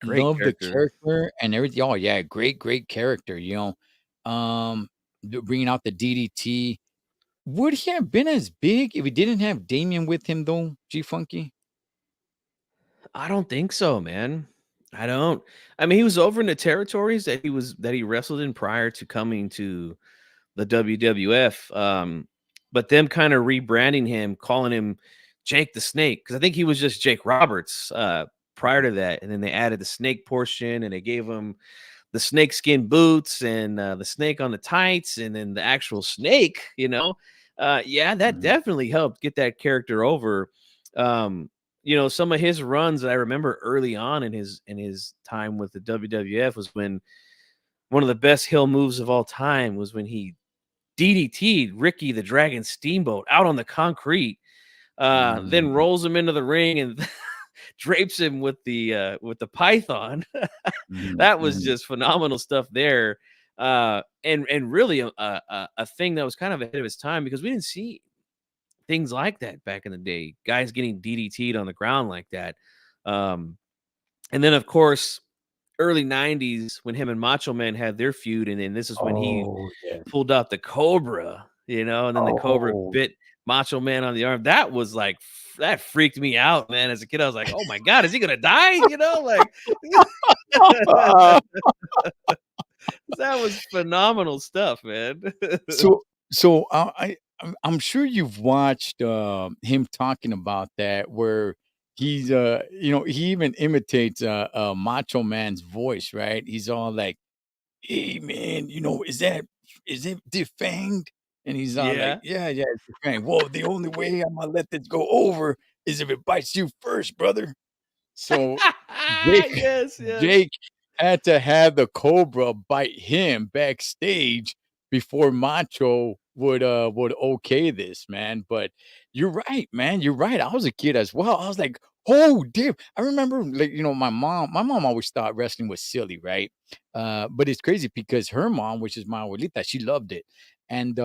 Great love the character. character and everything. Oh, yeah, great character, Um, bringing out the DDT. Would he have been as big if he didn't have Damien with him, though, G Funky? I don't think so, man. I don't. I mean, he was over in the territories that he wrestled in prior to coming to the WWF. But them kind of rebranding him, calling him Jake the Snake, because I think he was just Jake Roberts prior to that, and then they added the snake portion, and they gave him the snakeskin boots and the snake on the tights, and then the actual snake. Yeah, that Mhm, definitely helped get that character over. Um, some of his runs that I remember early on in his time with the WWF was when one of the best heel moves of all time was when he DDT'd Ricky the Dragon Steamboat out on the concrete, then mhm, rolls him into the ring and drapes him with the python. mhm, That was mhm. just phenomenal stuff there. And really a thing that was kind of ahead of its time, because we didn't see things like that back in the day. Guys getting DDT'd on the ground like that. Um, and then of course, early 90s when him and Macho Man had their feud, and then this is when he Oh, yeah. pulled out the Cobra, and then the Cobra Oh, bit Macho Man on the arm. That was like that freaked me out, man. As a kid, I was like, "Oh my god, is he gonna die?" You know, like Uh, that was phenomenal stuff, man. so I'm sure you've watched him talking about that where he's he even imitates Macho Man's voice, right? He's all like, "Hey man, is it defanged?" And he's all like, Yeah. "Yeah, yeah, it's defanged." "Well, the only way I'm gonna let this go over is if it bites you first, brother." So Jake Yes, yes. Jake had to have the cobra bite him backstage before Macho would okay this, man. But you're right, man. You're right. I was a kid as well. I was like, "Oh, damn." I remember like, my mom always thought wrestling was silly, right? But it's crazy because her mom, which is my abuelita, she loved it. And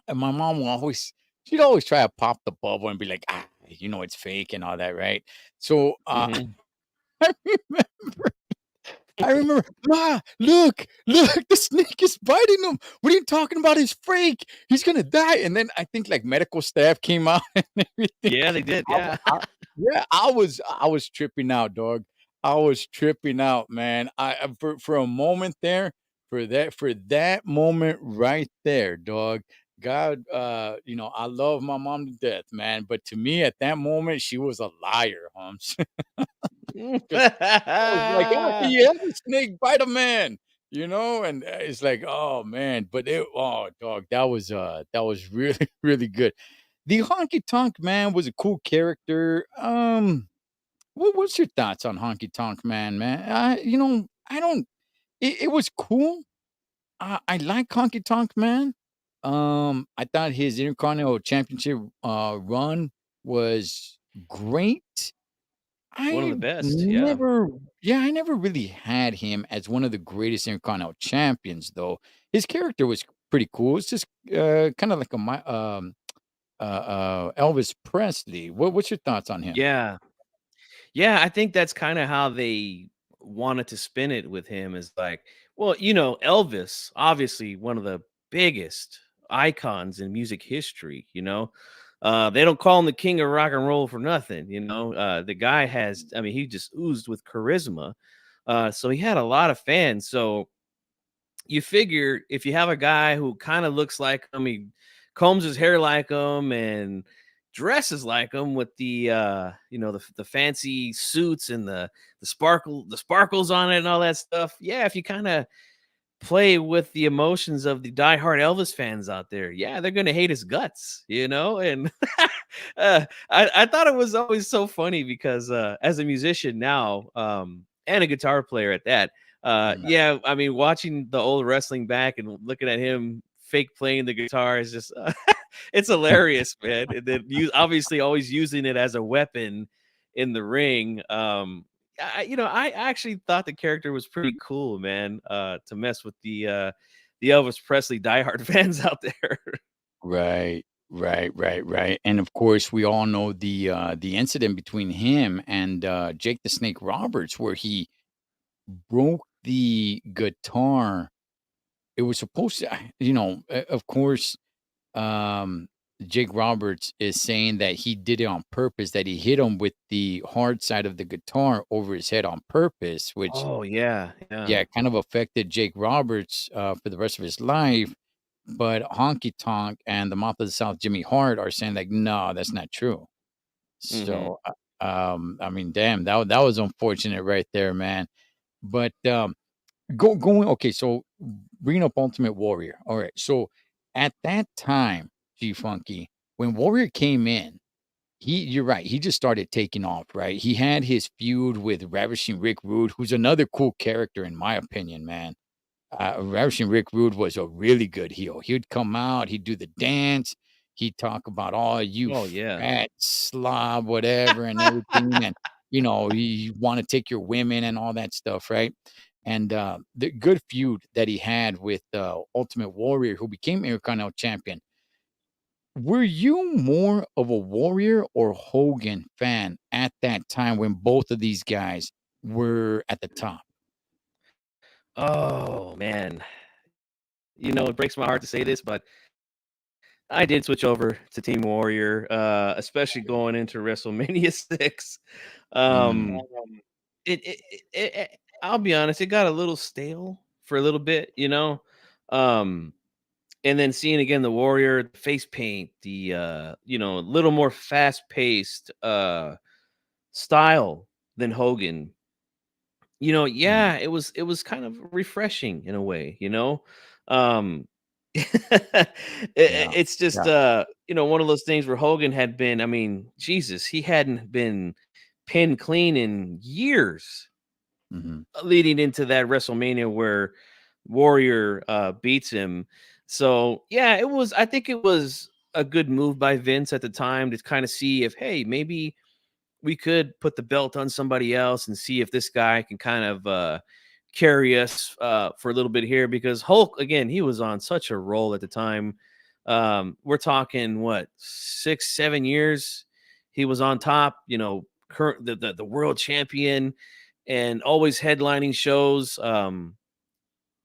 and my mom will always she'd always try to pop the bubble and be like, it's fake and all that, right? So Mhm. I remember I remember, "Ma, look, the snake is biting him. What are you talking about? He's fake. He's gonna die." And then I think like medical staff came out and everything. Yeah, they did, I w yeah. I Yeah, I was tripping out, dog. I was tripping out, man. For a moment there, for that moment right there, dog, God, I love my mom to death, man, but to me at that moment, she was a liar, Holmes. 'Cause I was like, "How can you have a snake bite a man?" And, it's like, "Oh, man," but dog, that was really, really good. The Honky Tonk Man was a cool character. What's your thoughts on Honky Tonk Man? I don't it was cool. I like Honky Tonk Man. I thought his Intercontinental Championship, run was great. One of the I best, yeah. never Yeah, I never really had him as one of the greatest Intercontinental champions, though. His character was pretty cool. It's just, kinda like Elvis Presley. What's your thoughts on him? Yeah. Yeah, I think that's kinda how they wanted to spin it with him is like, well, Elvis, obviously one of the biggest icons in music history, you know? They don't call him the king of rock and roll for nothing, you know? The guy he just oozed with charisma. So he had a lot of fans. So you figure if you have a guy who kind of looks like him, he combs his hair like him and dresses like him with the fancy suits and the sparkles on it and all that stuff. Yeah, if you kind of play with the emotions of the diehard Elvis fans out there, yeah, they're gonna hate his guts, And I thought it was always so funny because as a musician now, and a guitar player at that, Right. yeah, I mean, watching the old wrestling back and looking at him fake playing the guitar is just it's hilarious, man. And then you obviously always using it as a weapon in the ring. I actually thought the character was pretty cool, man. To mess with the Elvis Presley diehard fans out there. Right, right. And of course, we all know the incident between him and Jake the Snake Roberts, where he broke the guitar. It was supposed to, of course, um, Jake Roberts is saying that he did it on purpose, that he hit him with the hard side of the guitar over his head on purpose, which, Oh yeah, yeah. yeah, kind of affected Jake Roberts for the rest of his life. But Honky Tonk and the Mouth of the South, Jimmy Hart, are saying like, no, that's not true. Hmm. So, I mean, damn, that was unfortunate right there, man. But going okay, so bringing up Ultimate Warrior. All right, so at that time, G Funky, when Warrior came in, you're right, he just started taking off, right? He had his feud with Ravishing Rick Rude, who's another cool character in my opinion, man. Ravishing Rick Rude was a really good heel. He'd come out, he'd do the dance, he'd talk about all you Oh yeah. fat slob, whatever, and everything, and you want to take your women and all that stuff, right? And the good feud that he had with Ultimate Warrior, who became Intercontinental Champion. Were you more of a Warrior or Hogan fan at that time when both of these guys were at the top? Oh man. It breaks my heart to say this, but I did switch over to Team Warrior, especially going into WrestleMania 6. Mm, Um, I'll be honest, it got a little stale for a little bit, Um, and then seeing again the Warrior, the face paint, the a little more fast paced style than Hogan. mm, Yeah, it was kind of refreshing in a way. Um yeah, it's just yeah. one of those things where Hogan had been, I mean, Jesus, he hadn't been pinned clean in years Mhm. leading into that WrestleMania where Warrior beats him. So, yeah, I think it was a good move by Vince at the time to kind of see if, hey, maybe we could put the belt on somebody else and see if this guy can kind of carry us for a little bit here, because Hulk, again, he was on such a roll at the time. We're talking what, 6 7 years he was on top, current the world champion and always headlining shows.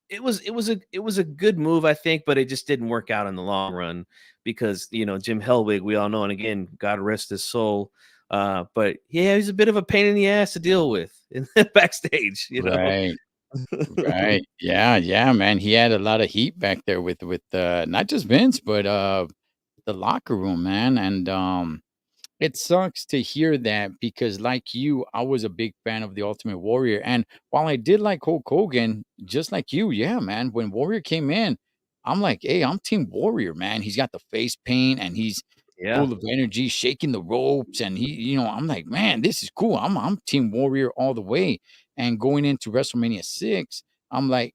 It was a good move, I think, but it just didn't work out in the long run because Jim Hellwig, we all know, and again, God rest his soul. But yeah, he's a bit of a pain in the ass to deal with in backstage. Right, right. Yeah, yeah, man. He had a lot of heat back there with not just Vince, but the locker room, man. And it sucks to hear that because, like you, I was a big fan of the Ultimate Warrior. And while I did like Hulk Hogan, just like you, yeah, man, when Warrior came in, I'm like, hey, I'm Team Warrior, man. He's got the face paint and he's Yeah, full of energy, shaking the ropes. And I'm like, man, this is cool. I'm Team Warrior all the way. And going into WrestleMania 6, I'm like,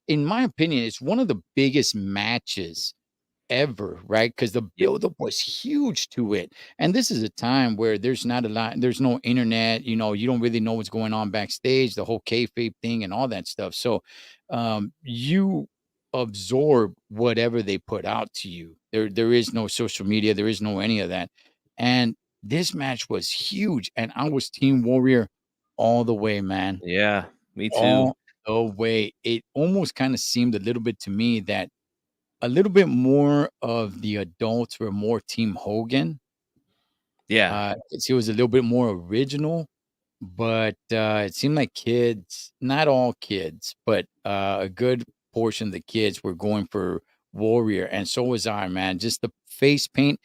in my opinion, it's one of the biggest matches ever, right? Because the yeah, buildup was huge to it. And this is a time where there's no internet, you don't really know what's going on backstage, the whole kayfabe thing and all that stuff. So you absorb whatever they put out to you. There is no social media, there is no any of that. And this match was huge. And I was Team Warrior all the way, man. yeah. Me too. All the way. It almost kind of seemed a little bit to me that a little bit more of the adults were more Team Hogan, Yeah, 'cause he was a little bit more original, but, it seemed like kids, not all kids, but, a good portion of the kids were going for Warrior, and so was I, man. Just the face paint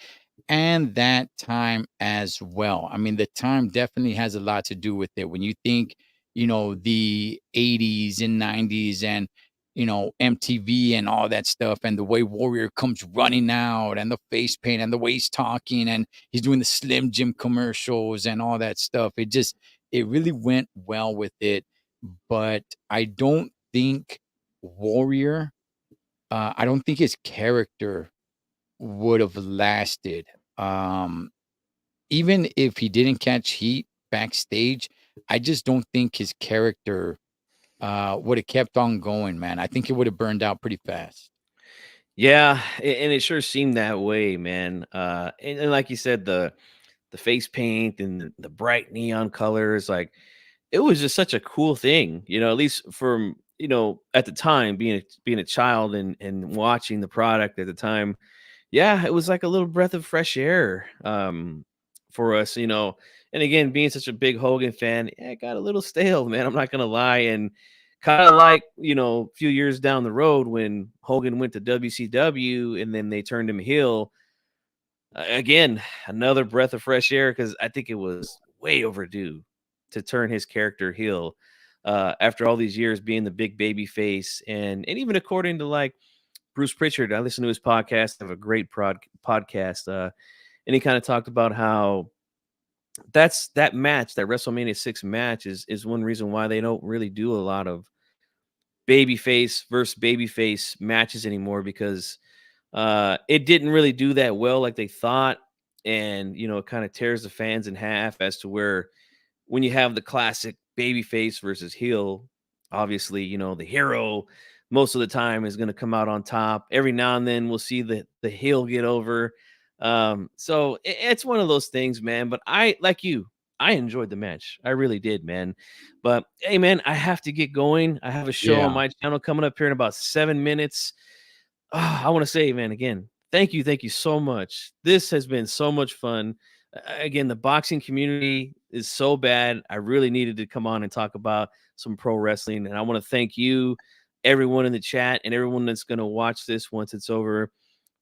and that time as well. I mean, the time definitely has a lot to do with it. When you think, the 80s and 90s and, MTV and all that stuff, and the way Warrior comes running out and the face paint and the way he's talking and he's doing the Slim Jim commercials and all that stuff. It really went well with it. But I don't think Warrior, I don't think his character would have lasted. Um, Even if he didn't catch heat backstage, I just don't think his character would have kept on going, man. I think it would have burned out pretty fast. yeah, and it sure seemed that way, man. And like you said, the face paint and the bright neon colors, like it was just such a cool thing, at least from at the time, being a child and watching the product at the time. Yeah, it was like a little breath of fresh air for us. And again, being such a big Hogan fan, yeah, it got a little stale, man. I'm not gonna lie. And kind of like, a few years down the road when Hogan went to WCW and then they turned him heel. Again, another breath of fresh air because I think it was way overdue to turn his character heel after all these years being the big baby face. And even according to like Bruce Pritchard, I listen to his podcast, have a great podcast, and he kind of talked about how that match, that WrestleMania 6 match, is one reason why they don't really do a lot of babyface versus babyface matches anymore because it didn't really do that well like they thought, and it kind of tears the fans in half as to where when you have the classic baby face versus heel, obviously, the hero most of the time is going to come out on top. Every now and then we'll see the heel get over. So it's one of those things, man. But I, like you, I enjoyed the match. I really did, man. But hey, man, I have to get going. I have a show on Yeah. my channel coming up here in about 7 minutes. I want to say, man, again, Thank you so much. This has been so much fun. Again, the boxing community is so bad. I really needed to come on and talk about some pro wrestling, and I want to thank you, everyone in the chat, and everyone that's going to watch this once it's over.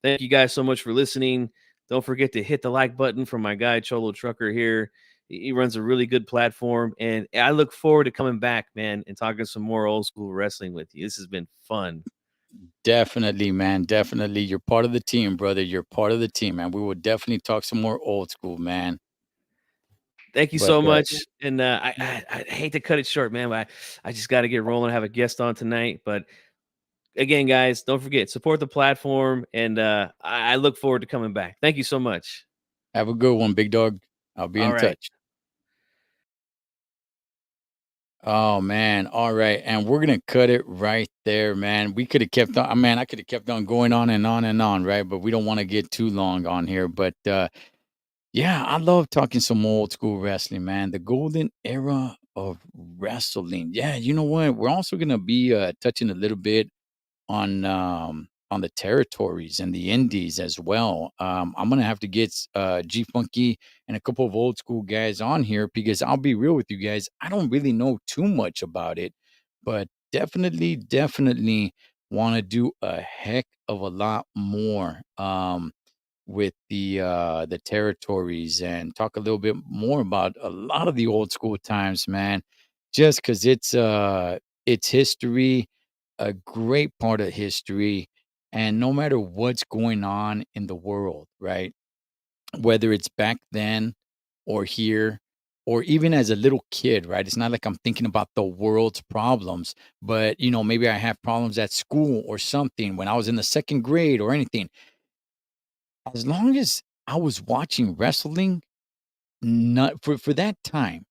Thank you guys so much for listening. Don't forget to hit the like button for my guy Cholo Trucker here. He runs a really good platform, and I look forward to coming back, man, and talking some more old school wrestling with you. This has been fun. Definitely, man. Definitely. You're part of the team, brother. You're part of the team, man. We will definitely talk some more old school, man. Thank you But so much. And I hate to cut it short, man, but I just got to get rolling. I have a guest on tonight. But again, guys, don't forget, support the platform. And I look forward to coming back. Thank you so much. have a good one, big dog. I'll be All in right. touch. Oh man. All right. And we're gonna cut it right there, man. We could have kept on, man, I could have kept on going on and on and on, right? But we don't want to get too long on here. But yeah, I love talking some old school wrestling, man. The golden era of wrestling. Yeah, you know what? We're also gonna be touching a little bit on the territories and the indies as well. I'm gonna have to get G Funky and a couple of old school guys on here because I'll be real with you guys. I don't really know too much about it, but definitely want to do a heck of a lot more. With the territories and talk a little bit more about a lot of the old school times, man. Just because it's history, a great part of history, and no matter what's going on in the world, right? Whether it's back then or here or even as a little kid, right? It's not like I'm thinking about the world's problems, but maybe I have problems at school or something when I was in the second grade or anything. As long as I was watching wrestling, not for that time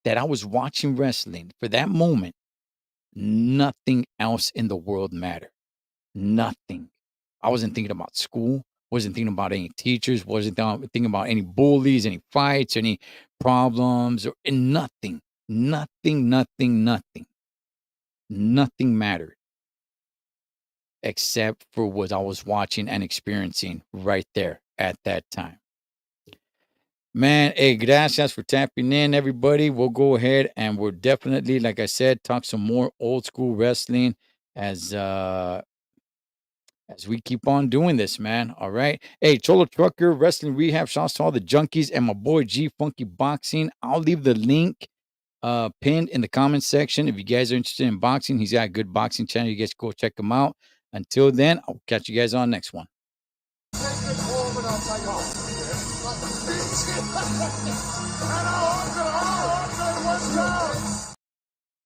that I was watching wrestling, for that moment, nothing else in the world mattered. Nothing. I wasn't thinking about school, wasn't thinking about any teachers, wasn't thinking about any bullies, any fights, any problems, or nothing. Nothing. Nothing mattered except for what I was watching and experiencing right there at that time. Man, hey, gracias for tapping in, everybody. We'll go ahead and we'll definitely, like I said, talk some more old school wrestling as we keep on doing this, man. All right. Hey, Cholo Trucker, Wrestling Rehab, shouts to all the junkies and my boy G Funky Boxing. I'll leave the link pinned in the comment section. If you guys are interested in boxing, he's got a good boxing channel. You guys go check him out. Until then, I'll catch you guys on next one. And